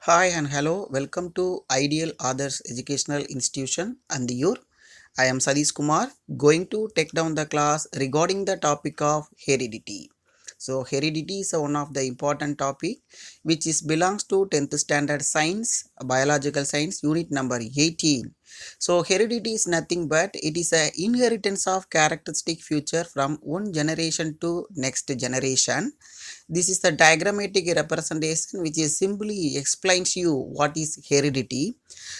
Hi and hello, welcome to Ideal Others Educational Institution and your. I am Sadish Kumar going to take down the class regarding the topic of heredity. So heredity is one of the important topic which is belongs to 10th standard science, biological science unit number 18. So heredity is nothing but it is a inheritance of characteristic future from one generation to next generation. This is the diagrammatic representation which is simply explains you what is heredity.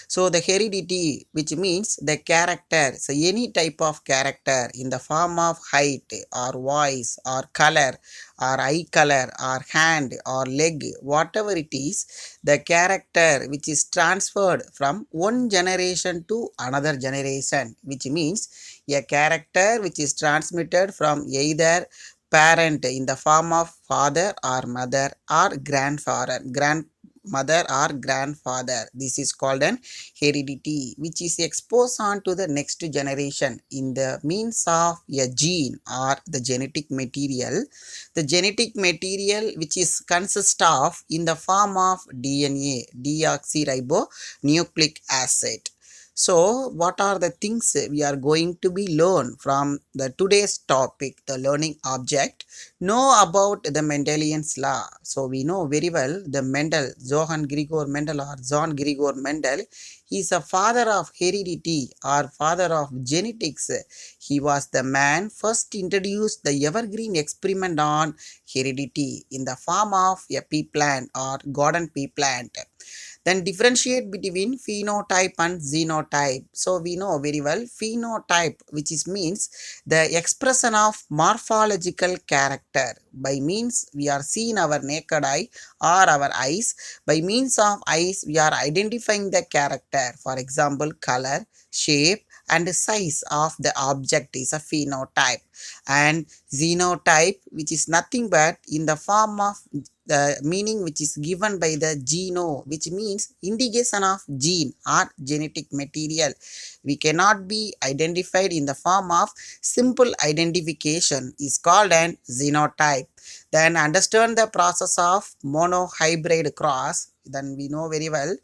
So the heredity which means the character, so any type of character in the form of height or voice or color or eye color or hand or leg, whatever it is, the character which is transferred from one generation to another generation, which means a character which is transmitted from either parent in the form of father or mother or grandmother or grandfather. This is called an heredity which is exposed on to the next generation in the means of a gene or the genetic material. The genetic material which is consist of in the form of DNA, deoxyribonucleic acid. So, what are the things we are going to be learn from the today's topic, the learning object? Know about the Mendelian's law. So, we know very well the Mendel, Johann Gregor Mendel or John Gregor Mendel. He is a father of heredity or father of genetics. He was the man first introduced the evergreen experiment on heredity in the form of a pea plant or garden pea plant. Then differentiate between phenotype and genotype. So we know very well phenotype, which is means the expression of morphological character. By means we are seeing our naked eye or our eyes. By means of eyes we are identifying the character. For example, color, shape and size of the object is a phenotype. And genotype, which is nothing but in the form of the meaning which is given by the geno, which means indication of gene or genetic material. We cannot be identified in the form of simple identification is called an genotype. Then understand the process of monohybrid cross. Then we know very well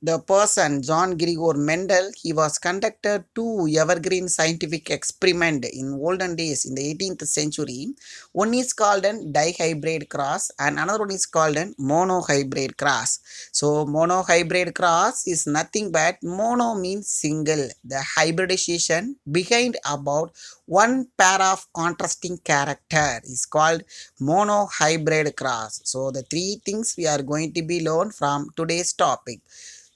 the person John Gregor Mendel, he was conducted two evergreen scientific experiment in olden days in the 18th century. One is called an dihybrid cross and another one is called an monohybrid cross. So monohybrid cross is nothing but mono means single. The hybridization behind about one pair of contrasting character is called monohybrid cross. So the three things we are going to be learned from today's topic.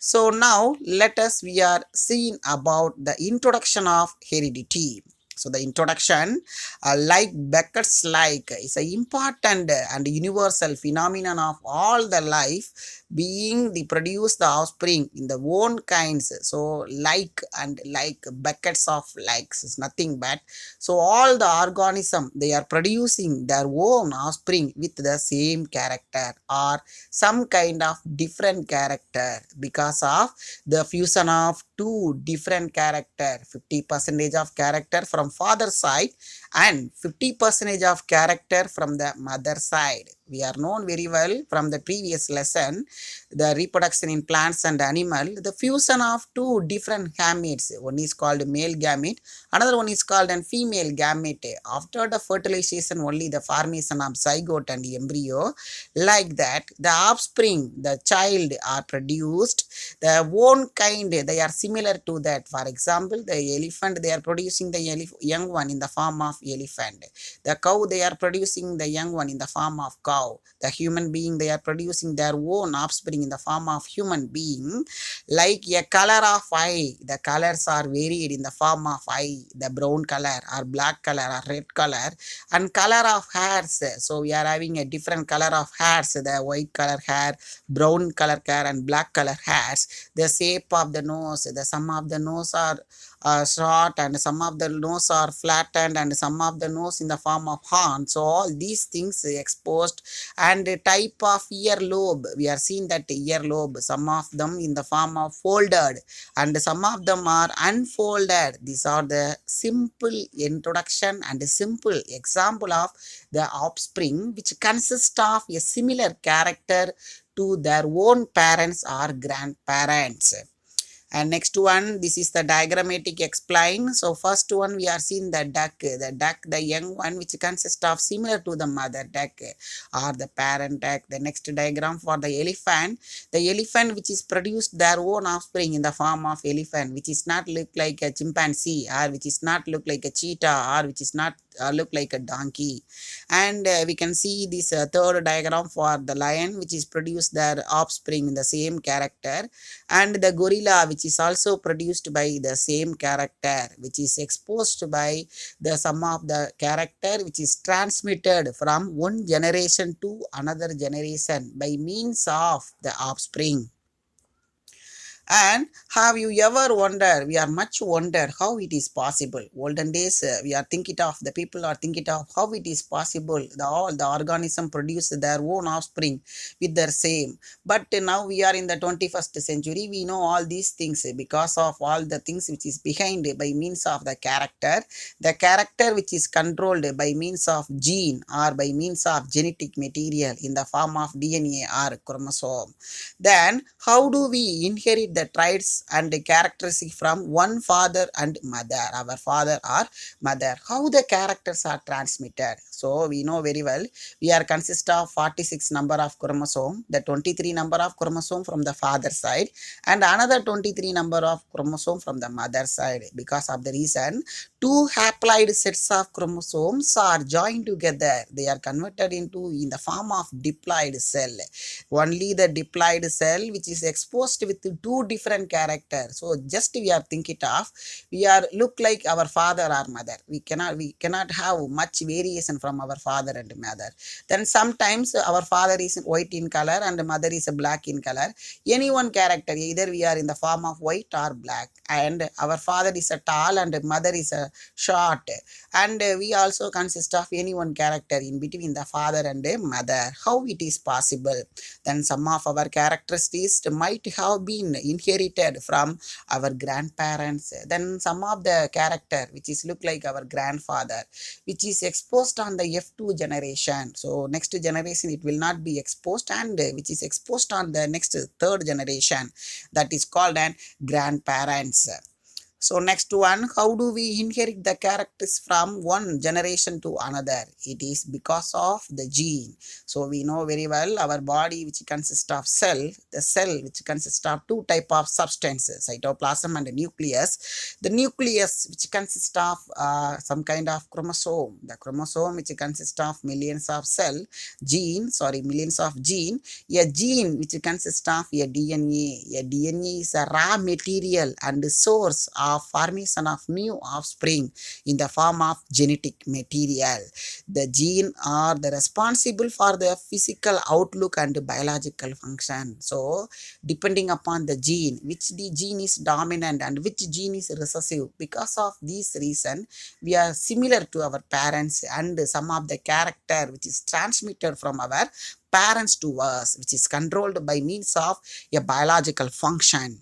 So now let us we are seeing about the introduction of heredity. So the introduction, like Beckett's like, is an important and universal phenomenon of all the life being the produce the offspring in the own kinds. So like and like Beckett's of likes is nothing but so all the organism they are producing their own offspring with the same character or some kind of different character because of the fusion of two different character, 50 percentage of character from father side and 50 percentage of character from the mother side. We are known very well from the previous lesson the reproduction in plants and animal, the fusion of two different gametes. One is called male gamete, another one is called an female gamete. After the fertilization only the formation of zygote and embryo, like that the offspring, the child are produced their own kind, they are similar to that. For example, the elephant they are producing the young one in the form of elephant, the cow they are producing the young one in the form of cow, the human being they are producing their own offspring in the form of human being. Like a color of eye, the colors are varied in the form of eye, the brown color or black color or red color, and color of hairs. So we are having a different color of hairs, the white color hair, brown color hair and black color hairs. The shape of the nose, the some of the nose are short and some of the nose are flattened and some of the nose in the form of horn. So all these things exposed. And the type of earlobe, we are seeing that earlobe, some of them in the form of folded and some of them are unfolded. These are the simple introduction and a simple example of the offspring which consists of a similar character to their own parents or grandparents. And next one, this is the diagrammatic explain. So first one we are seeing the young one which consists of similar to the mother duck or the parent duck. The next diagram for the elephant which is produced their own offspring in the form of elephant, which is not look like a chimpanzee, or which is not look like a cheetah, or which is not look like a donkey. And we can see this third diagram for the lion which is produced their offspring in the same character, and the gorilla which is also produced by the same character, which is exposed by the sum of the character which is transmitted from one generation to another generation by means of the offspring. And have you ever wondered, we are much wondered how it is possible. Olden days, we are thinking of, the people are thinking of how it is possible. All the organism produce their own offspring with their same. But now we are in the 21st century. We know all these things because of all the things which is behind by means of the character. The character which is controlled by means of gene or by means of genetic material in the form of DNA or chromosome. Then, how do we inherit the traits and the characteristics from one father and mother, our father or mother? How the characters are transmitted? So, we know very well, we are consist of 46 number of chromosome, the 23 number of chromosome from the father side, and another 23 number of chromosome from the mother side. Because of the reason, two haploid sets of chromosomes are joined together. They are converted into in the form of diploid cell. Only the diploid cell which is exposed with two different characters. So just we are thinking of, we are look like our father or mother. We cannot have much variation from our father and mother. Then sometimes our father is white in color and mother is black in color. Any one character, either we are in the form of white or black, and our father is a tall and mother is a short, and we also consist of any one character in between the father and mother. How it is possible? Then some of our characteristics might have been inherited from our grandparents. Then some of the character which is look like our grandfather, which is exposed on the F2 generation. So next generation it will not be exposed, and which is exposed on the next third generation, that is called an grandparents. So next one, how do we inherit the characters from one generation to another? It is because of the gene. So we know very well our body which consists of cell, the cell which consists of two type of substances, cytoplasm and nucleus. The nucleus which consists of some kind of chromosome. The chromosome which consists of millions of millions of gene. A gene which consists of a DNA. A DNA is a raw material and source of formation of new offspring in the form of genetic material. The gene are the responsible for the physical outlook and biological function. So depending upon the gene, which the gene is dominant and which gene is recessive, because of this reason we are similar to our parents, and some of the character which is transmitted from our parents to us, which is controlled by means of a biological function.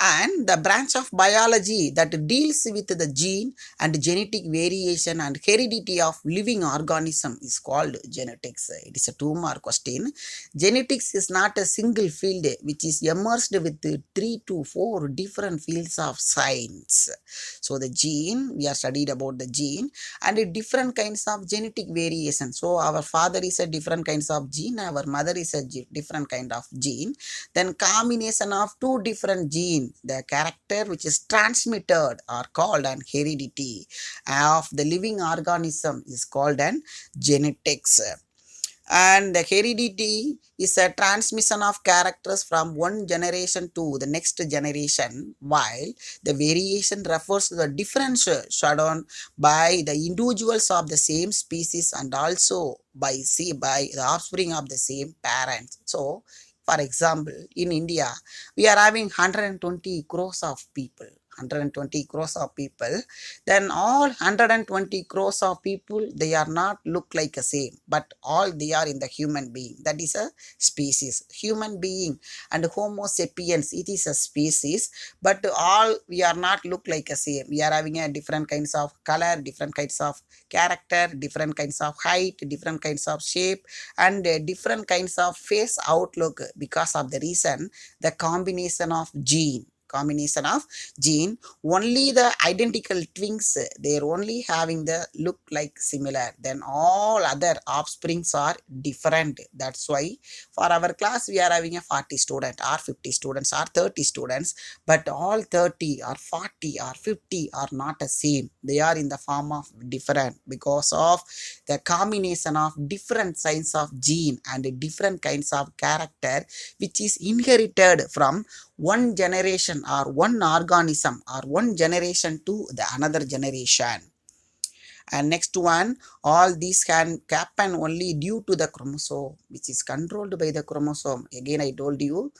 And the branch of biology that deals with the gene and genetic variation and heredity of living organism is called genetics. It is a 2-mark question. Genetics is not a single field which is immersed with 3 to 4 different fields of science. So the gene, we are studied about the gene and different kinds of genetic variation. So our father is a different kinds of gene, our mother is a different kind of gene. Then combination of two different genes, the character which is transmitted are called an heredity of the living organism is called an genetics. And the heredity is a transmission of characters from one generation to the next generation, while the variation refers to the difference shown by the individuals of the same species and also by the offspring of the same parents. So for example, in India, we are having 120 crores of people. 120 crores of people, then all 120 crores of people, they are not look like the same, but all they are in the human being. That is a species. Human being and Homo sapiens, it is a species, but all we are not look like the same. We are having a different kinds of color, different kinds of character, different kinds of height, different kinds of shape, and different kinds of face outlook, because of the reason the combination of gene. Only the identical twins, they're only having the look like similar, then all other offsprings are different. That's why for our class we are having a 40 student or 50 students or 30 students, but all 30 or 40 or 50 are not the same. They are in the form of different, because of the combination of different kinds of gene and different kinds of character, which is inherited from one generation or one organism or one generation to the another generation. And next one, all these can happen only due to the chromosome, which is controlled by the chromosome. Again, I told you,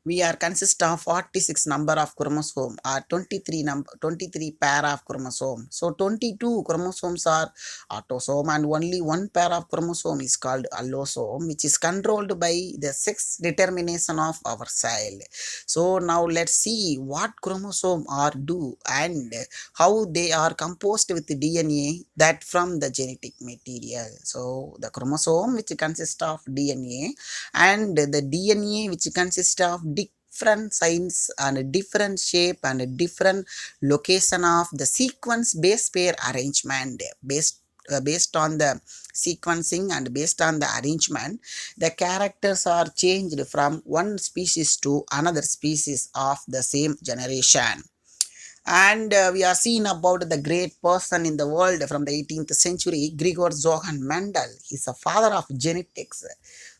we are consist of 46 number of chromosome or 23 pair of chromosome. So 22 chromosomes are autosome and only one pair of chromosome is called allosome, which is controlled by the sex determination of our child. So now let's see what chromosome are do and how they are composed with the DNA that from the genetic material. So the chromosome, which consists of DNA, and the DNA, which consists of different size and different shape and different location of the sequence base pair arrangement. Based on the sequencing and based on the arrangement, the characters are changed from one species to another species of the same generation. And we are seeing about the great person in the world from the 18th century, Gregor Johann Mendel. He's a father of genetics.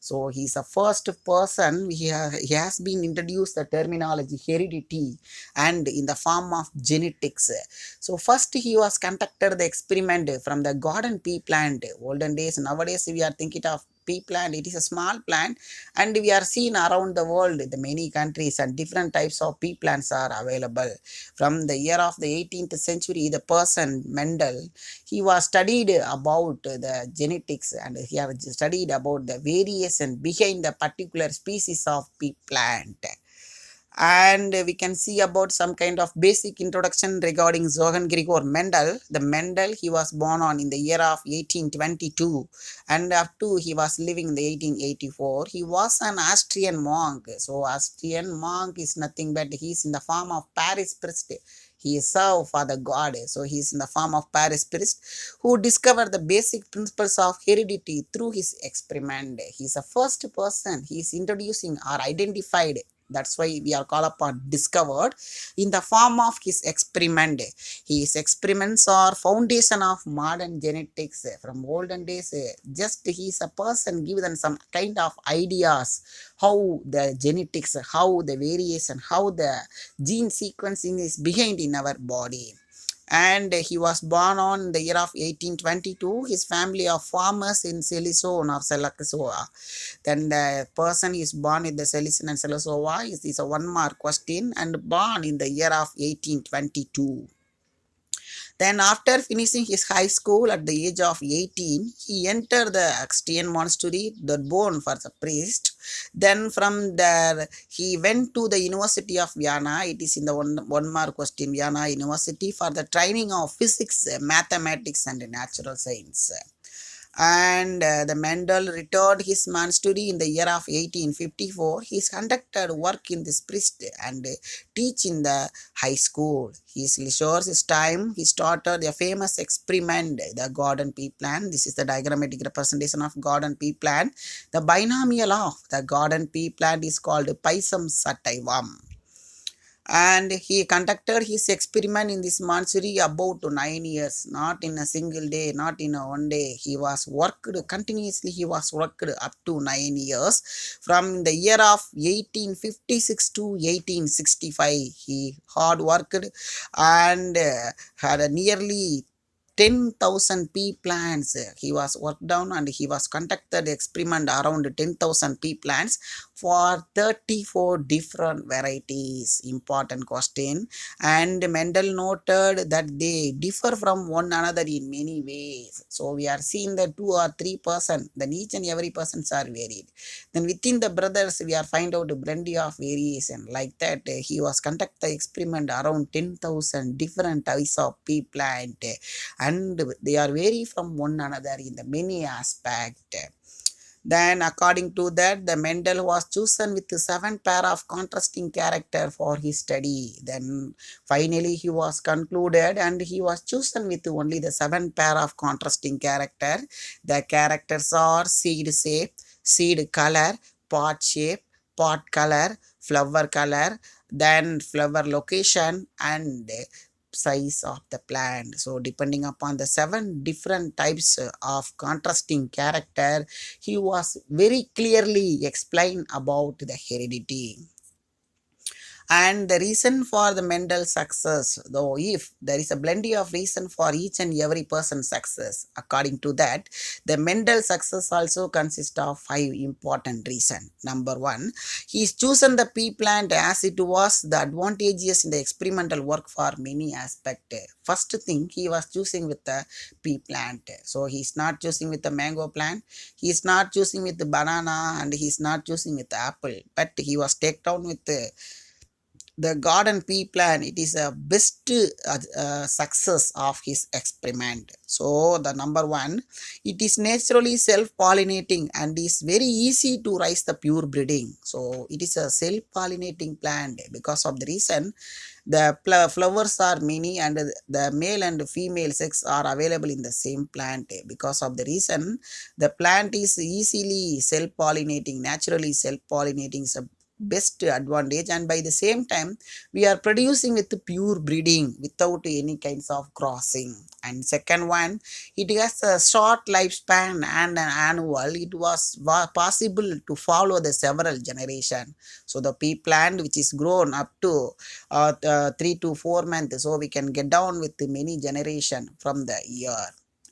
So he's the first person, he has been introduced the terminology heredity and in the form of genetics. So first he was conducted the experiment from the garden pea plant. Olden days, nowadays we are thinking of pea plant, it is a small plant, and we are seeing around the world, the many countries and different types of pea plants are available. From the year of the 18th century, the person Mendel, he was studied about the genetics and he has studied about the variation behind the particular species of pea plant. And we can see about some kind of basic introduction regarding Johann Gregor Mendel. The Mendel, he was born on in the year of 1822, and up to he was living in the 1884. He was an Austrian monk. So Austrian monk is nothing but he is in the form of Paris priest. He is served for the god. So he is in the form of Paris priest who discovered the basic principles of heredity through his experiment. He is the first person he is introducing or identified. That's why we are called upon discovered in the form of his experiment. His experiments are foundation of modern genetics. From olden days, just he is a person given some kind of ideas how the genetics, how the variation, how the gene sequencing is behind in our body. And he was born on the year of 1822. His family of farmers in Silesian or Seleucia. Then the person is born in the Silesian and Seleucia is a one mark question, and born in the year of 1822. Then after finishing his high school at the age of 18, he entered the Austrian monastery, the born for the priest. Then from there, he went to the University of Vienna. It is in the one mark question, Vienna University, for the training of physics, mathematics and natural science. And the Mendel returned his monastery in the year of 1854. He conducted work in this priest and teach in the high school. His leisure his time, he started a famous experiment, the Gordon pea plant. This is the diagrammatic representation of Gordon pea plant. The binomial of the Gordon pea plant is called Pisum sativum. And he conducted his experiment in this monastery about 9 years, not in a single day, not in a one day. He was worked continuously, he was worked up to 9 years. From the year of 1856 to 1865, he hard worked and had a nearly 10,000 pea plants. He was worked down and he was conducted experiment around 10,000 pea plants for 34 different varieties. Important question. And Mendel noted that they differ from one another in many ways. So we are seeing the 2 or 3%, then each and every persons are varied. Then within the brothers, we are find out plenty of variation. Like that, he was conduct the experiment around 10,000 different types of pea plant, and they are vary from one another in the many aspect. Then according to that, the Mendel was chosen with 7 pair of contrasting character for his study. Then finally he was concluded and he was chosen with only the 7 pair of contrasting character. The characters are seed shape, seed color, pot shape, pot color, flower, then flower location, and size of the plant. So depending upon the 7 different types of contrasting character, he was very clearly explained about the heredity. And the reason for the Mendel's success, though if there is a plenty of reason for each and every person's success, according to that, the Mendel success also consists of 5 important reasons. Number one, he's chosen the pea plant as it was the advantageous in the experimental work for many aspects. First thing, he was choosing with the pea plant. So he's not choosing with the mango plant, he's not choosing with the banana, and he's not choosing with the apple, but he was taken down with the garden pea plant. It is a best success of his experiment. So the number one, it is naturally self-pollinating and is very easy to raise the pure breeding. So it is a self-pollinating plant because of the reason the flowers are many and the male and female sex are available in the same plant. Because of the reason the plant is easily self-pollinating, naturally self-pollinating is a best advantage, and by the same time we are producing with pure breeding without any kinds of crossing. And second one, it has a short lifespan and an annual. It was possible to follow the several generation. So the pea plant which is grown up to 3 to 4 months, so we can get down with many generation from the year.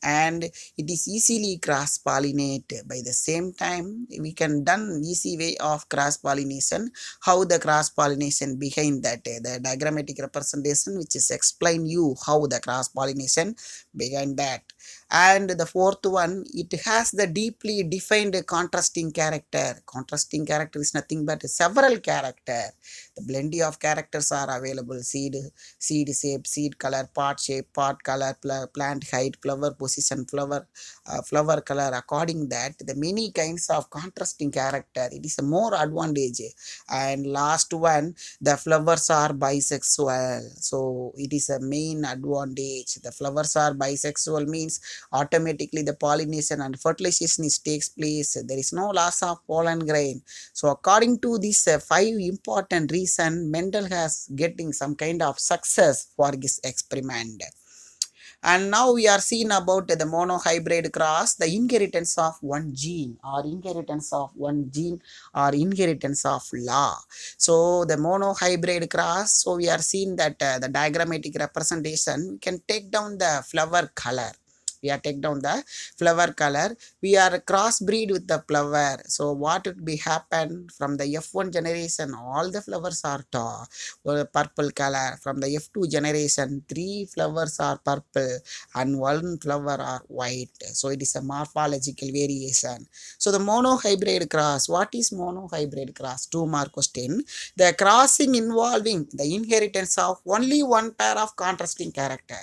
And it is easily cross pollinate. By the same time we can done easy way of cross pollination. How the cross pollination behind that, the diagrammatic representation which is explain you how the cross pollination behind that. And the fourth one, it has the deeply defined contrasting character. Contrasting character is nothing but several character. The plenty of characters are available: seed shape, seed color, pot color, plant height, flower position, flower color. According that, the many kinds of contrasting character, it is a more advantage. And last one, the flowers are bisexual. So it is a main advantage. The flowers are bisexual means automatically the pollination and fertilization takes place. There is no loss of pollen grain. So according to this 5 important reason, Mendel has getting some kind of success for his experiment. And now we are seeing about the monohybrid cross, the inheritance of one gene or inheritance of law. So the monohybrid cross, so we are seeing that the diagrammatic representation, we can take down the flower color. We are crossbreed with the flower. So what would be happen from the F1 generation, all the flowers are purple color. From the F2 generation, 3 flowers are purple and 1 flower are white. So it is a morphological variation. So the monohybrid cross, what is monohybrid cross? 2 mark question. The crossing involving the inheritance of only 1 pair of contrasting character.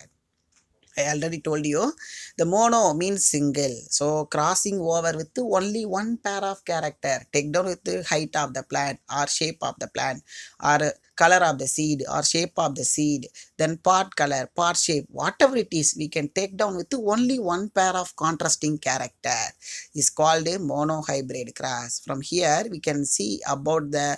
I already told you the mono means single. So crossing over with only 1 pair of character. Take down with the height of the plant or shape of the plant or color of the seed or shape of the seed. Then part color, part shape, whatever it is, we can take down with only 1 pair of contrasting character. Is called a monohybrid cross. From here we can see about the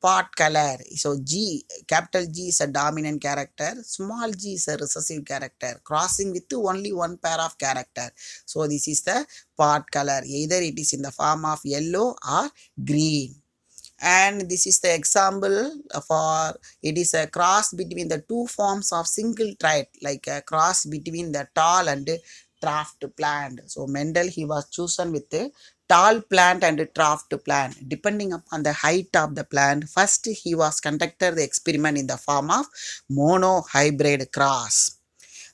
part color. So G, capital G is a dominant character, small g is a recessive character, crossing with only 1 pair of character. So this is the part color. Either it is in the form of yellow or green. And this is the example for it is a cross between the two forms of single trait, like a cross between the tall and draft plant. So Mendel, he was chosen with the tall plant and draft plant depending upon the height of the plant. First he was conducted the experiment in the form of monohybrid cross,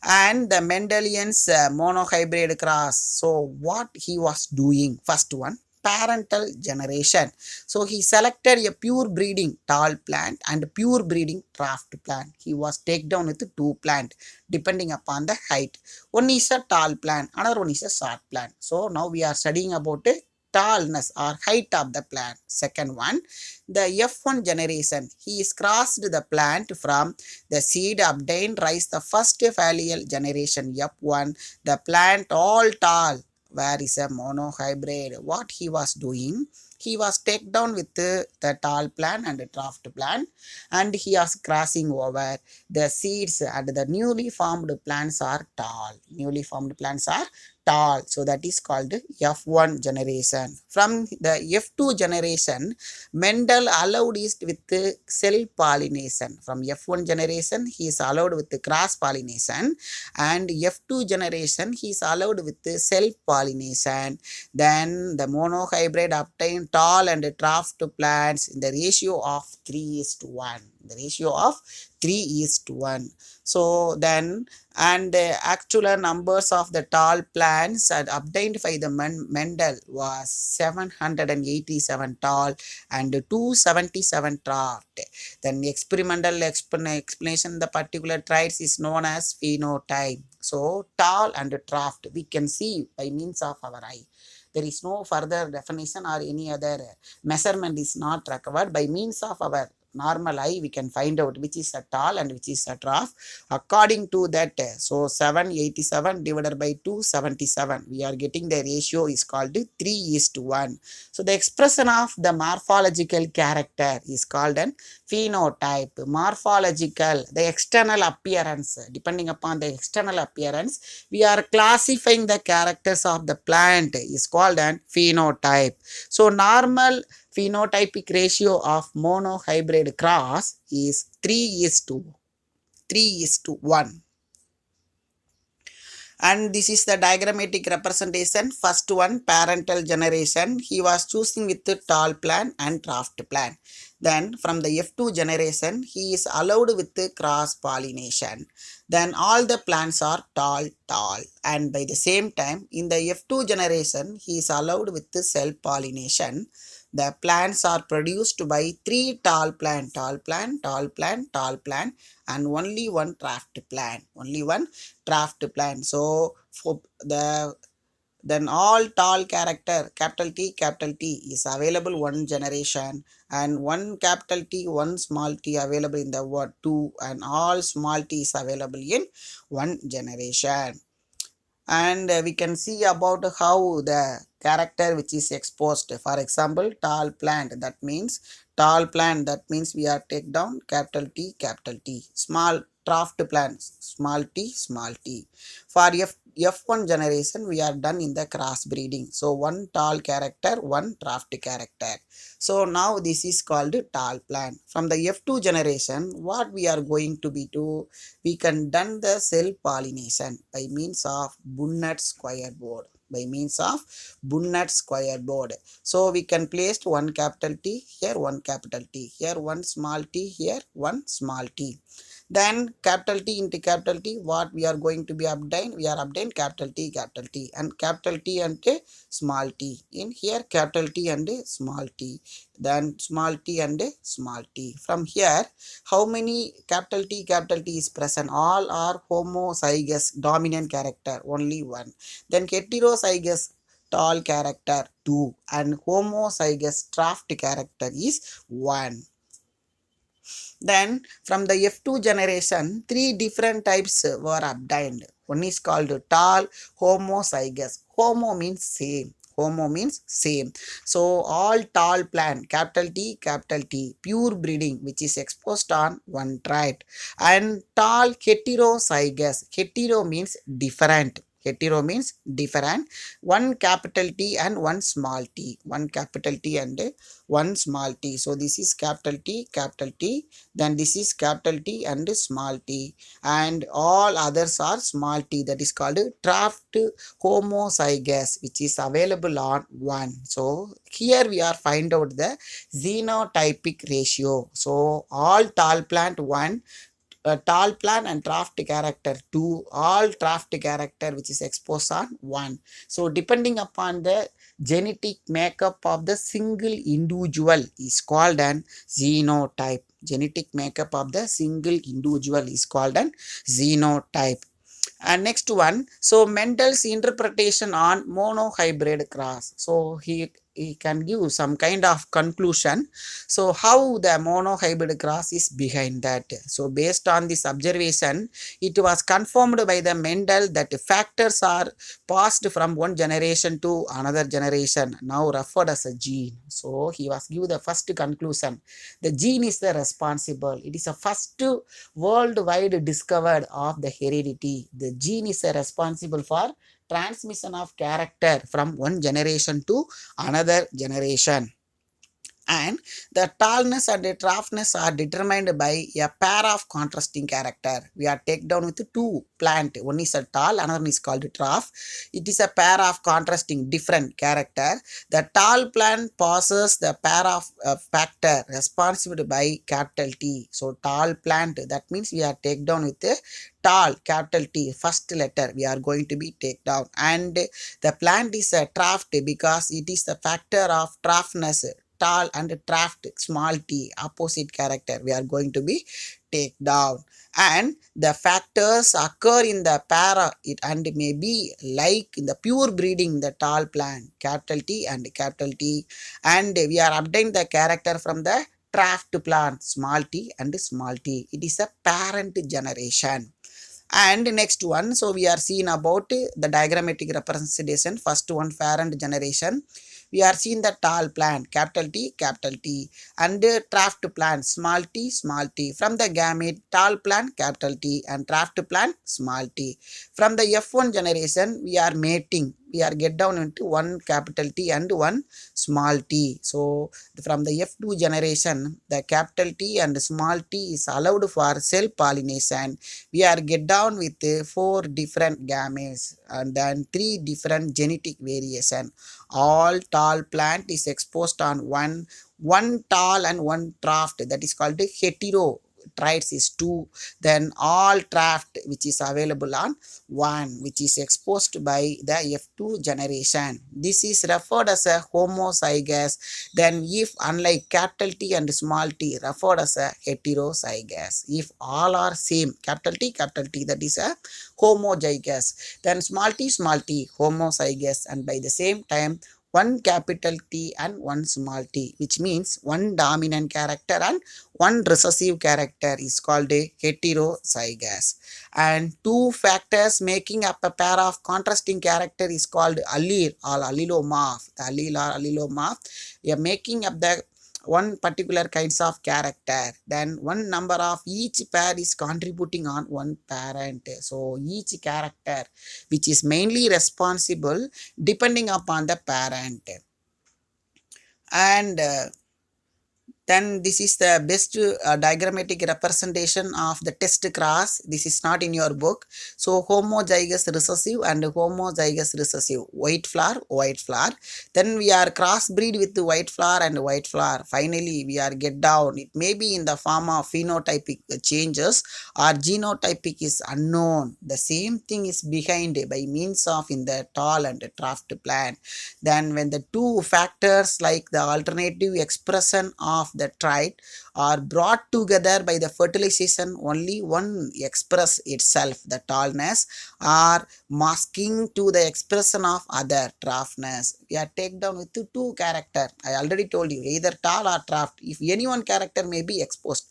and the Mendelian's monohybrid cross. So what he was doing, first one, parental generation. So he selected a pure breeding tall plant and pure breeding draft plant. He was take down with two plant depending upon the height. One is a tall plant, another one is a short plant. So now we are studying about a tallness or height of the plant. Second one, the F1 generation. He is crossed the plant from the seed obtained rise the first filial generation F1, the plant all tall, where is a monohybrid. What he was doing? He was take down with the tall plant and the draft plant, and he was crossing over the seeds, and the newly formed plants are tall. Newly formed plants are tall. So that is called F1 generation. From the F2 generation, Mendel allowed it with self pollination. From F1 generation, he is allowed with cross pollination, and F2 generation, he is allowed with self pollination. Then the monohybrid obtained tall and draft plants in the ratio of 3 is to 1. The ratio of 3 is to 1. So then, and the actual numbers of the tall plants obtained by the Mendel was 787 tall and 277 draft. Then experimental explanation, the particular traits is known as phenotype. So tall and draft we can see by means of our eye. There is no further definition or any other measurement is not required. By means of our normal eye we can find out which is a tall and which is a draft. According to that, so 787 divided by 277, we are getting the ratio is called 3 is to 1. So the expression of the morphological character is called an phenotype. Morphological, the external appearance. Depending upon the external appearance, we are classifying the characters of the plant is called an phenotype. So normal phenotypic ratio of monohybrid cross is 3 is to 1. And this is the diagrammatic representation. First one, parental generation, he was choosing with the tall plant and draft plant. Then from the F2 generation, he is allowed with the cross pollination. Then all the plants are tall, and by the same time in the F2 generation, he is allowed with the self pollination. The plants are produced by three tall plant, and only one draft plant, So for the then all tall character capital T is available one generation, and one capital T, one small t available in the word two, and all small t is available in one generation. And we can see about how the character which is exposed. For example, tall plant, that means we are take down capital T. Small draft plant, small t. For F1 generation, we are done in the cross breeding. So one tall character, one draft character. So now this is called tall plant. From the F2 generation, what we are going to be to, we can done the self pollination by means of Punnett square board. So we can place one capital T here, one capital T here, one small t here, one small t. Then capital T into capital T, what we are going to be obtained? We are obtained capital T, and capital T and small t. In here capital T and small t, then small t and small t. From here, how many capital T is present? All are homozygous dominant character, only one. Then heterozygous tall character 2, and homozygous draft character is 1. Then from the F2 generation, three different types were obtained. One is called tall homozygous. Homo means same. So all tall plant, capital T, pure breeding, which is exposed on one trait. And tall heterozygous. Hetero means different. Hetero means different. One capital T and one small t. One capital T and one small t. So this is capital T. Then this is capital T and small t. And all others are small t. That is called draft homozygous, which is available on 1. So here we are find out the xenotypic ratio. So all tall plant 1, tall plant and draft character 2, all draft character which is exposed on 1. So depending upon the genetic makeup of the single individual is called an genotype. Genetic makeup of the single individual is called an genotype. And next one, so Mendel's interpretation on monohybrid cross. So he can give some kind of conclusion. So how the monohybrid cross is behind that. So based on this observation, it was confirmed by the Mendel that factors are passed from one generation to another generation, now referred as a gene. So he was give the first conclusion. The gene is the responsible. It is a first worldwide discovered of the heredity. The gene is responsible for transmission of character from one generation to another generation. And the tallness and the draftness are determined by a pair of contrasting character. We are take down with two plant. One is a tall, another is called draft. It is a pair of contrasting different character. The tall plant possesses the pair of factor responsible by capital T. So tall plant, that means we are take down with the tall capital T, first letter we are going to be take down. And the plant is a draft because it is the factor of draftness, tall and draft small t, opposite character we are going to be take down. And the factors occur in the para it and may be like in the pure breeding the tall plant, capital T and capital T. And we are obtained the character from the draft plant, small t and small t. It is a parent generation. And next one, so we are seeing about the diagrammatic representation. First one, parent generation. We are seeing the tall plant, capital T, and draft plant, small t. From the gamete, tall plant, capital T, and draft plant, small t. From the F1 generation, we are mating. We are get down into one capital T and one small t. So from the F2 generation, the capital T and small t is allowed for cell pollination. We are get down with 4 different gametes and then 3 different genetic variation. All tall plant is exposed on one tall and one draft, that is called hetero. Traits is 2. Then all draft which is available on 1, which is exposed by the F2 generation. This is referred as a homozygous. Then if unlike capital T and small t, referred as a heterozygous. If all are same, capital T, that is a homozygous. Then small t, homozygous. And by the same time, one capital T and one small t, which means one dominant character and one recessive character is called a heterozygous. And 2 factors making up a pair of contrasting character is called allele or allelomorph. The allele or allelomorph, we are making up the one particular kinds of character. Then one number of each pair is contributing on one parent. So each character which is mainly responsible depending upon the parent. And then this is the best diagrammatic representation of the test cross. This is not in your book. So homozygous recessive and homozygous recessive, white flower. Then we are crossbreed with the white flower and white flower. Finally we are get down. It may be in the form of phenotypic changes or genotypic is unknown. The same thing is behind by means of in the tall and the draft plant. Then when the 2 factors like the alternative expression of the trait are brought together by the fertilization, only one express itself, the tallness, are masking to the expression of other draftness. We are take down with 2 character. I already told you, either tall or draft. If any one character may be exposed,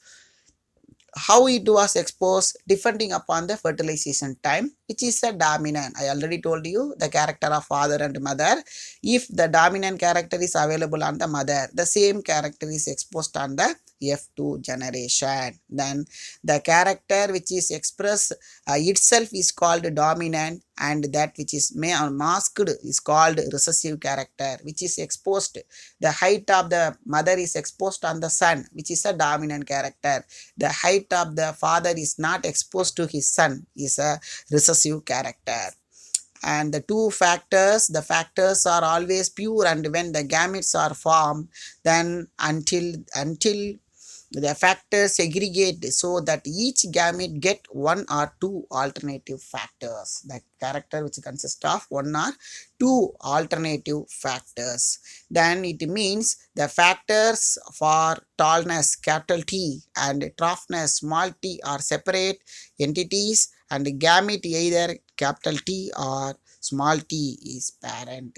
how it was exposed depending upon the fertilization time, which is a dominant. I already told you the character of father and mother. If the dominant character is available on the mother, the same character is exposed on the F2 generation. Then the character which is expressed itself is called dominant, and that which is masked is called recessive character, which is exposed. The height of the mother is exposed on the son, which is a dominant character. The height of the father is not exposed to his son, is a recessive character. And the factors are always pure, and when the gametes are formed, then until the factors segregate so that each gamete get one or two alternative factors. The character which consists of one or two alternative factors. Then it means the factors for tallness capital T and troughness small t are separate entities, and gamete either capital T or small t is parent.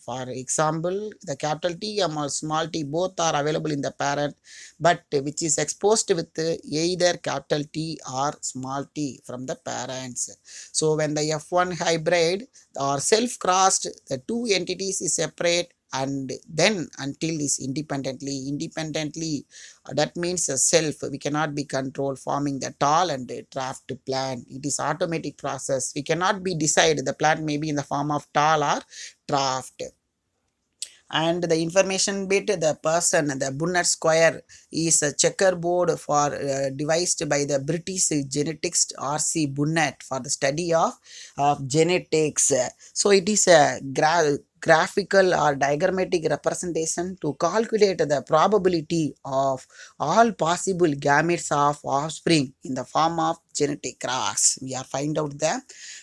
For example, the capital T or small t both are available in the parent, but which is exposed with either capital T or small t from the parents. So when the F1 hybrid or self-crossed, the two entities is separate, and then until is independently that means a self we cannot be controlled forming the tall and the draft plant. It is automatic process, we cannot be decide the plant may be in the form of tall or draft. And the information bit, the person, the Punnett square is a checkerboard for devised by the British genetist R.C. Punnett for the study of genetics. So it is a graphical or diagrammatic representation to calculate the probability of all possible gametes of offspring in the form of genetic cross. We are find out the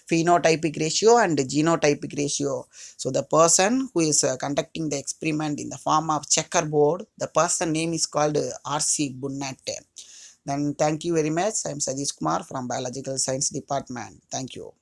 phenotypic ratio and genotypic ratio. So the person who is conducting the experiment in the form of checkerboard, the person name is called R.C. Punnett. Then thank you very much. I am Sadish Kumar from Biological Science Department. Thank you.